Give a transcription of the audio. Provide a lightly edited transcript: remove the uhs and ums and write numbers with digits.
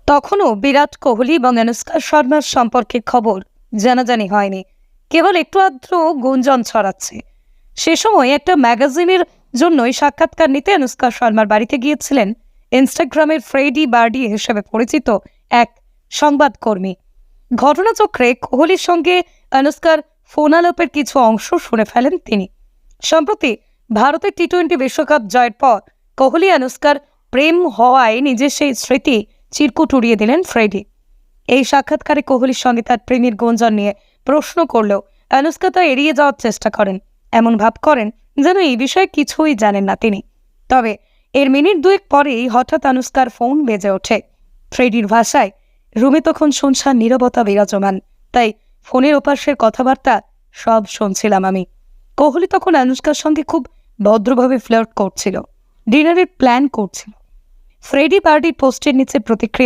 তখনও বিরাট কোহলি এবং অনুষ্কা শর্মার সম্পর্কে খবর জানাজানি হয়নি, কেবল একটু আধটু গুঞ্জন ছড়াচ্ছে। সে সময় একটা ম্যাগাজিনের জন্যই সাক্ষাৎকার নিতে অনুষ্কা শর্মার বাড়িতে গিয়েছিলেন ইনস্টাগ্রামের ফ্রেডি বার্ডি হিসেবে পরিচিত এক সংবাদকর্মী। ঘটনাচক্রে কোহলির সঙ্গে অনুষ্কার ফোনালাপের কিছু অংশ শুনে ফেলেন তিনি। সম্প্রতি ভারতের টি-20 বিশ্বকাপ জয়ের পর কোহলি অনুষ্কার প্রেম হওয়ায় নিজের সেই স্মৃতি চিরকুট উড়িয়ে দিলেন ফ্রেডি। এই সাক্ষাৎকারে কোহলির সঙ্গে তার প্রেমের গুঞ্জন নিয়ে প্রশ্ন করলেও অনুষ্কা তা এড়িয়ে যাওয়ার চেষ্টা করেন, এমন ভাব করেন যেন এই বিষয়ে কিছুই জানেন না তিনি। তবে এর মিনিট দুয়েক পরেই হঠাৎ অনুষ্কার ফোন বেজে ওঠে। ফ্রেডির ভাষায়, রুমে তখন শুনশান নীরবতা বিরাজমান, তাই ফোনের ওপাশের কথাবার্তা সব শুনছিলাম আমি। কোহলি তখন অনুষ্কার সঙ্গে খুব ভদ্রভাবে ফ্লার্ট করছিল, ডিনারের প্ল্যান করছিল। ফ্রেডি বার্ডির পোস্টের নিচে প্রতিক্রিয়া